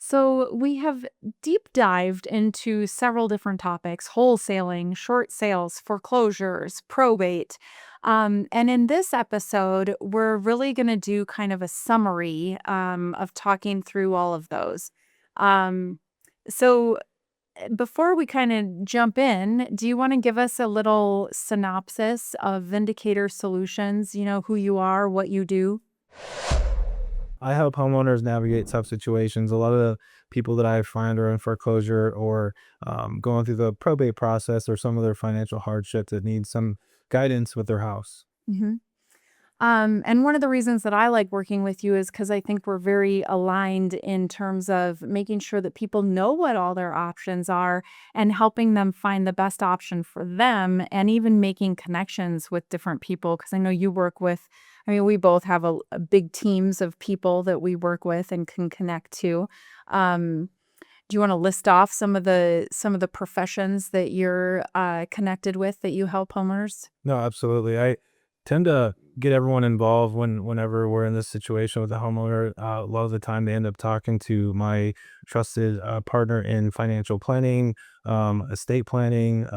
So, we have deep dived into several different topics: wholesaling, short sales, foreclosures, probate. And in this episode, we're really going to do kind of a summary of talking through all of those. Um, so, before we kind of jump in, do you want to give us a little synopsis of Vindicator Solutions? Who you are, what you do? I help homeowners navigate tough situations. A lot of the people that I find are in foreclosure or going through the probate process or some of their financial hardship that need some guidance with their house. And one of the reasons that I like working with you is because I think we're very aligned in terms of making sure that people know what all their options are and helping them find the best option for them, and even making connections with different people. Because I know you work with, I mean, we both have a big teams of people that we work with and can connect to. Um, do you want to list off some of the professions that you're connected with that you help homeowners? No, absolutely. I tend to get everyone involved whenever we're in this situation with the homeowner. A lot of the time, they end up talking to my trusted partner in financial planning, estate planning,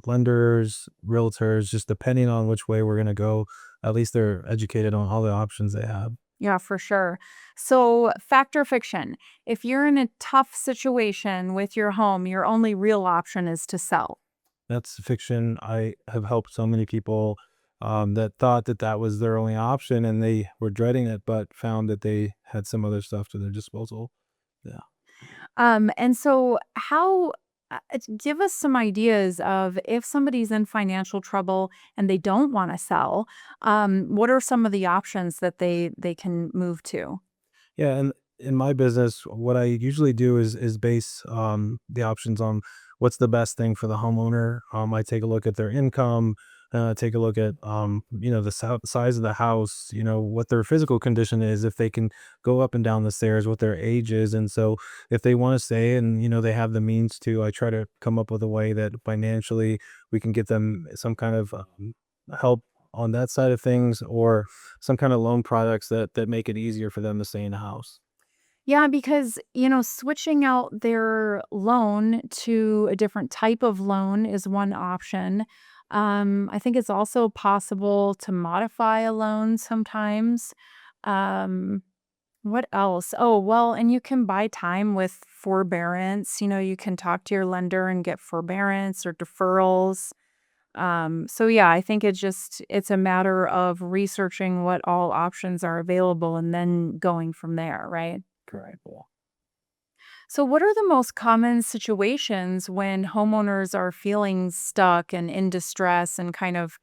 lenders, realtors, just depending on which way we're going to go. At least they're educated on all the options they have. Yeah, for sure. So, fact or fiction, if you're in a tough situation with your home, your only real option is to sell. That's fiction. I have helped so many people that thought that that was their only option and they were dreading it, but found that they had some other stuff to their disposal. Yeah. And so, give us some ideas of if somebody's in financial trouble and they don't want to sell, what are some of the options that they can move to? Yeah. And in my business, what I usually do is base the options on what's the best thing for the homeowner. I take a look at their income, take a look at the size of the house, what their physical condition is, if they can go up and down the stairs, what their age is, and so if they want to stay and they have the means to, I try to come up with a way that financially we can get them some kind of help on that side of things, or some kind of loan products that make it easier for them to stay in the house. Yeah, because, switching out their loan to a different type of loan is one option. I think it's also possible to modify a loan sometimes. Um, what else? Oh, well, and you can buy time with forbearance. You can talk to your lender and get forbearance or deferrals. So yeah, I think it's a matter of researching what all options are available and then going from there, right? Correct. Yeah. So, what are the most common situations when homeowners are feeling stuck and in distress and kind of,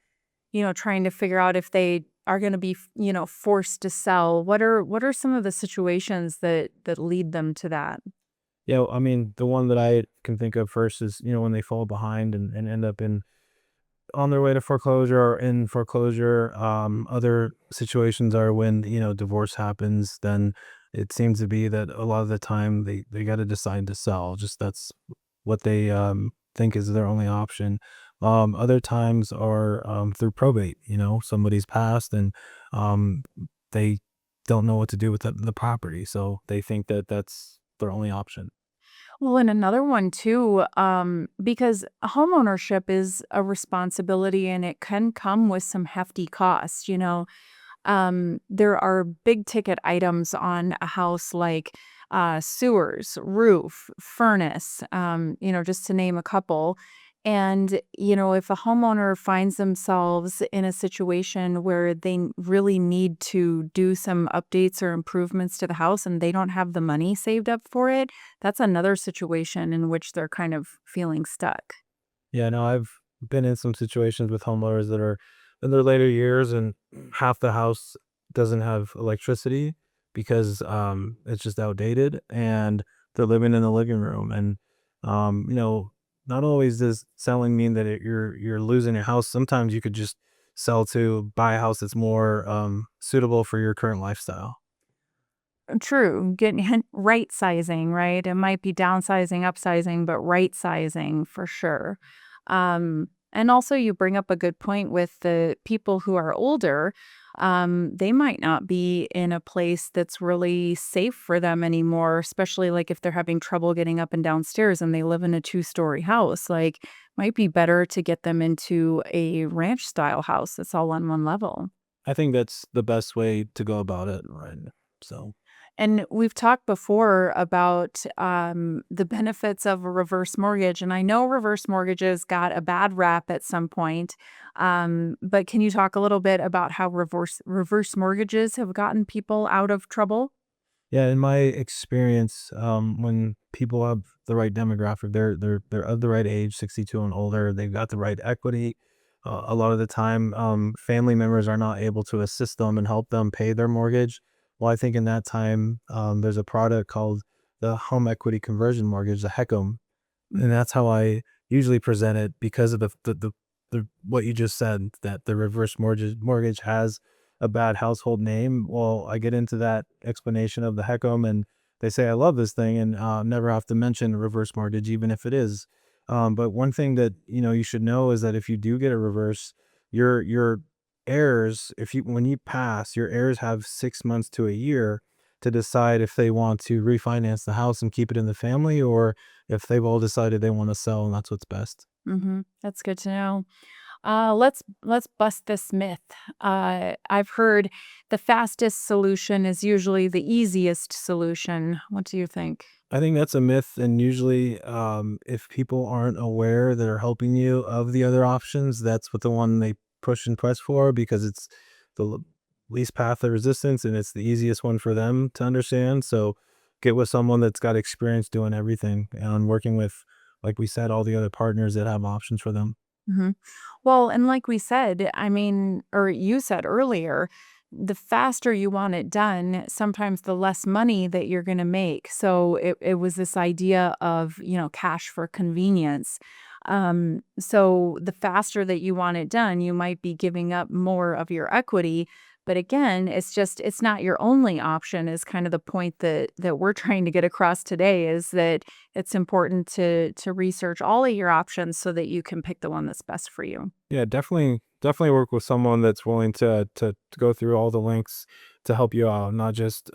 trying to figure out if they are going to be, forced to sell? What are some of the situations that lead them to that? Yeah, I mean, the one that I can think of first is, when they fall behind and end up in on their way to foreclosure or in foreclosure. Other situations are when, divorce happens, then it seems to be that a lot of the time they got to decide to sell. Just that's what they think is their only option. Other times are through probate, somebody's passed and um, they don't know what to do with the property. So they think that that's their only option. Well, and another one too, because homeownership is a responsibility and it can come with some hefty costs. There are big ticket items on a house like sewers, roof, furnace, just to name a couple. And, if a homeowner finds themselves in a situation where they really need to do some updates or improvements to the house and they don't have the money saved up for it, that's another situation in which they're kind of feeling stuck. Yeah, no, I've been in some situations with homeowners that are in their later years and half the house doesn't have electricity because it's just outdated and they're living in the living room and not always does selling mean that you're losing your house. Sometimes you could just sell to buy a house that's more suitable for your current lifestyle. True, getting right sizing, right? It might be downsizing, upsizing, but right sizing for sure. And also, you bring up a good point with the people who are older. they might not be in a place that's really safe for them anymore, especially like if they're having trouble getting up and downstairs and they live in a two-story house. Like, might be better to get them into a ranch style house that's all on one level. I think that's the best way to go about it, right? So, And we've talked before about the benefits of a reverse mortgage. And I know reverse mortgages got a bad rap at some point. But can you talk a little bit about how reverse mortgages have gotten people out of trouble? yeah, in my experience, when people have the right demographic, they're of the right age, 62 and older, they've got the right equity. A lot of the time, family members are not able to assist them and help them pay their mortgage. Well, I think in that time, there's a product called the home equity conversion mortgage, the HECM, and that's how I usually present it because of the what you just said, that the reverse mortgage has a bad household name. Well, I get into that explanation of the HECM, and they say I love this thing, and never have to mention reverse mortgage, even if it is. But one thing that you should know is that if you do get a reverse, your heirs, if you when you pass, your heirs have 6 months to a year to decide if they want to refinance the house and keep it in the family, or if they've all decided they want to sell and that's what's best. That's good to know. Let's bust this myth. I've heard the fastest solution is usually the easiest solution. What do you think? I think that's a myth, and usually, if people aren't aware that are helping you of the other options, that's what the one they push and press for because it's the least path of resistance and it's the easiest one for them to understand. So, get with someone that's got experience doing everything and working with, like we said, all the other partners that have options for them. Mhm. Well, and like we said, I mean, or you said earlier, the faster you want it done, sometimes the less money that you're going to make. So it was this idea of, cash for convenience. So the faster that you want it done, you might be giving up more of your equity. But again, it's not your only option is kind of the point that we're trying to get across today is that it's important to research all of your options so that you can pick the one that's best for you. Yeah, definitely work with someone that's willing to go through all the links to help you out, not just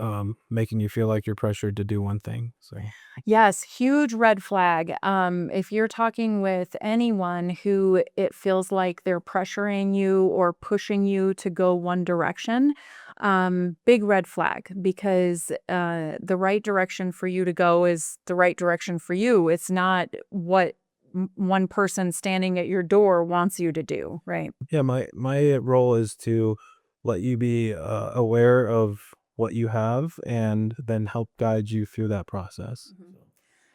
making you feel like you're pressured to do one thing. So Yes, huge red flag. If you're talking with anyone who it feels like they're pressuring you or pushing you to go one direction, big red flag because the right direction for you to go is the right direction for you. It's not what one person standing at your door wants you to do, right? yeah, my role is to let you be aware of what you have and then help guide you through that process. Mhm.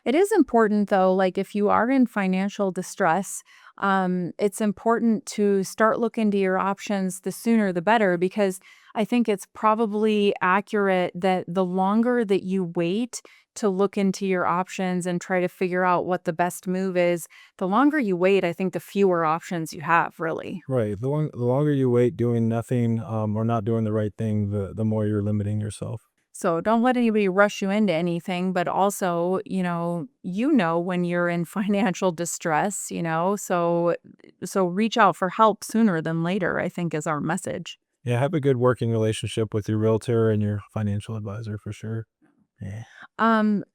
It is important though, like if you are in financial distress, it's important to start looking to your options the sooner the better because I think it's probably accurate that the longer that you wait to look into your options and try to figure out what the best move is, the longer you wait, I think the fewer options you have, really. Right. The longer you wait doing nothing or not doing the right thing, the more you're limiting yourself. So don't let anybody rush you into anything, but also, when you're in financial distress, so reach out for help sooner than later, I think is our message. Yeah, have a good working relationship with your realtor and your financial advisor for sure. Yeah.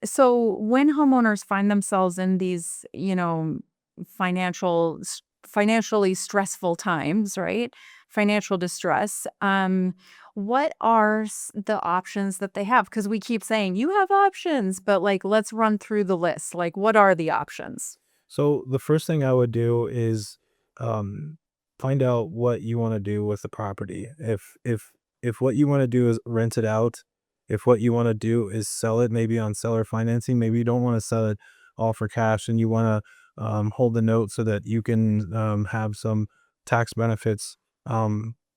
So when homeowners find themselves in these, financially stressful times, right? Financial distress, what are the options that they have? Because we keep saying you have options, but like let's run through the list. Like, what are the options? So the first thing I would do is um, find out what you want to do with the property. If what you want to do is rent it out, if what you want to do is sell it, maybe on seller financing, maybe you don't want to sell it all for cash, and you want to hold the note so that you can have some tax benefits.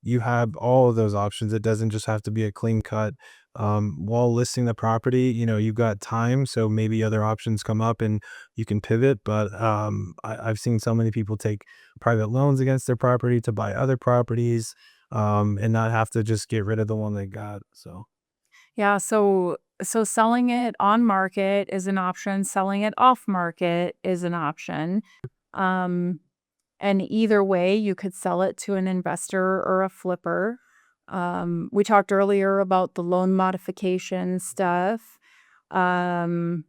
You have all of those options. It doesn't just have to be a clean cut. While listing the property, you've got time, so maybe other options come up and you can pivot. But I've seen so many people take private loans against their property to buy other properties, and not have to just get rid of the one they got. So Yeah, so selling it on market is an option, selling it off market is an option. Um, and either way, you could sell it to an investor or a flipper. We talked earlier about the loan modification stuff. Um,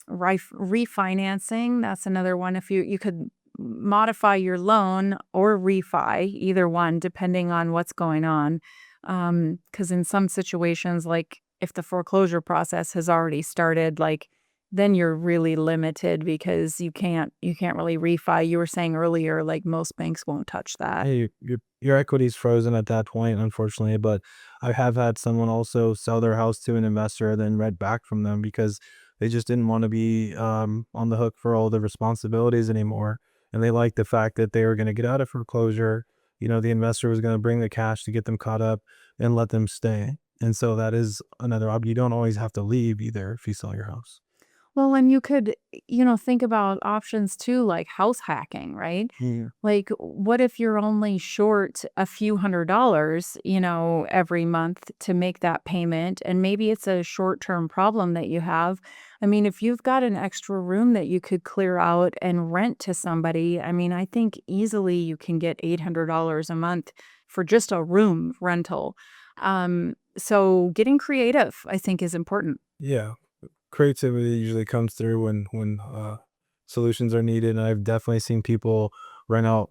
refinancing, that's another one. If you could modify your loan or refi, either one, depending on what's going on. Because in some situations, like if the foreclosure process has already started, like then you're really limited because you can't really refi. You were saying earlier, like most banks won't touch that. Hey, your equity's frozen at that point, unfortunately. But I have had someone also sell their house to an investor, then read back from them because they just didn't want to be on the hook for all the responsibilities anymore, and they liked the fact that they were going to get out of foreclosure. The investor was going to bring the cash to get them caught up and let them stay. And so that is another option. You don't always have to leave either if you sell your house. Well, and you could, think about options too, like house hacking, right? Yeah. Like, what if you're only short a few $100s, every month to make that payment? And maybe it's a short term problem that you have. I mean, if you've got an extra room that you could clear out and rent to somebody, I mean, I think easily you can get $800 a month for just a room rental. So getting creative, I think, is important. Yeah. Creativity usually comes through when solutions are needed, and I've definitely seen people rent out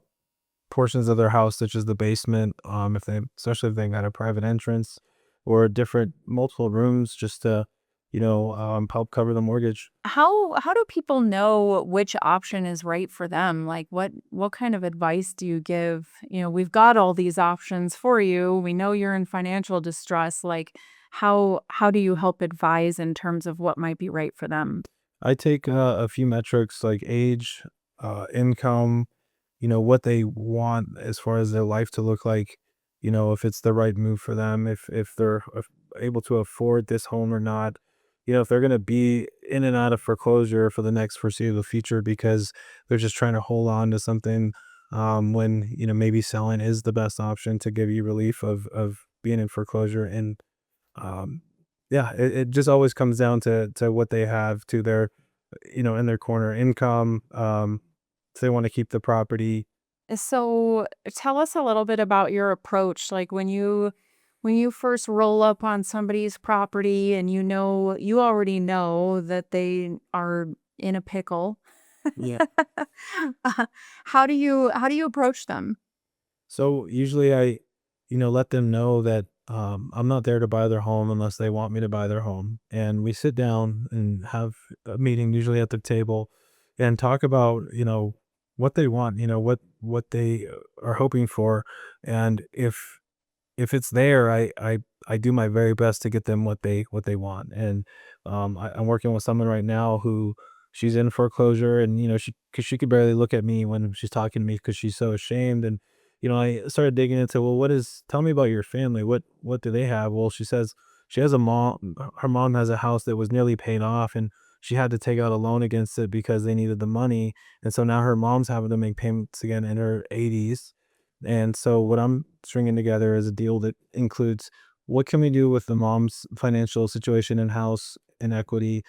portions of their house, such as the basement, if they especially if they got a private entrance or different multiple rooms, just to help cover the mortgage. How do people know which option is right for them? Like what kind of advice do you give? We've got all these options for you. We know you're in financial distress. Like how do you help advise in terms of what might be right for them? I take a few metrics like age, income, what they want as far as their life to look like, if it's the right move for them, if they're able to afford this home or not, if they're going to be in and out of foreclosure for the next foreseeable future because they're just trying to hold on to something, when maybe selling is the best option to give you relief of being in foreclosure. And yeah, it just always comes down to what they have to their in their corner income. If they want to keep the property. So tell us a little bit about your approach. Like when you first roll up on somebody's property and you already know that they are in a pickle. Yeah. How do you approach them? So usually let them know that I'm not there to buy their home unless they want me to buy their home. And we sit down and have a meeting, usually at the table, and talk about, what they want, what they are hoping for. And if it's there, I do my very best to get them what they want. And I'm working with someone right now who she's in foreclosure, and cause she could barely look at me when she's talking to me because she's so ashamed. And I started digging into, well, tell me about your family. What do they have? Well, she says she has a mom. Her mom has a house that was nearly paid off, and she had to take out a loan against it because they needed the money. And so now her mom's having to make payments again in her 80s. And so what I'm stringing together is a deal that includes what can we do with the mom's financial situation and house and equity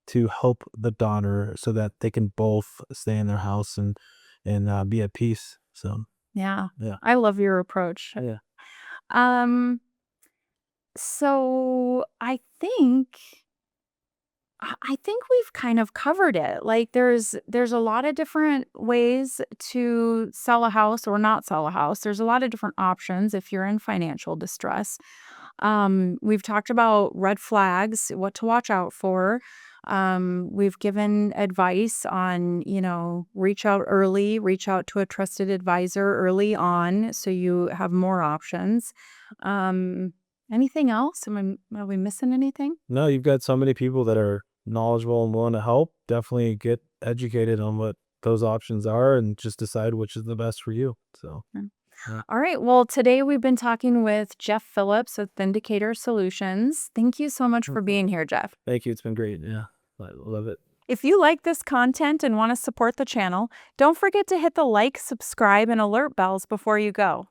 to help the daughter so that they can both stay in their house and be at peace. So Yeah. yeah, I love your approach. yeah. Um so I think we've kind of covered it. Like there's a lot of different ways to sell a house or not sell a house. There's a lot of different options if you're in financial distress. We've talked about red flags, what to watch out for. We've given advice on, reach out early, reach out to a trusted advisor early on so you have more options. Um, Anything else? Are we missing anything? No, you've got so many people that are knowledgeable and willing to help. Definitely get educated on what those options are and just decide which is the best for you. So Mm. yeah. All right. Well, today we've been talking with Jeff Phillips with Vindicator Solutions. Thank you so much for being here, Jeff. Thank you. It's been great. Yeah. I love it. If you like this content and want to support the channel, don't forget to hit the like, subscribe, and alert bells before you go.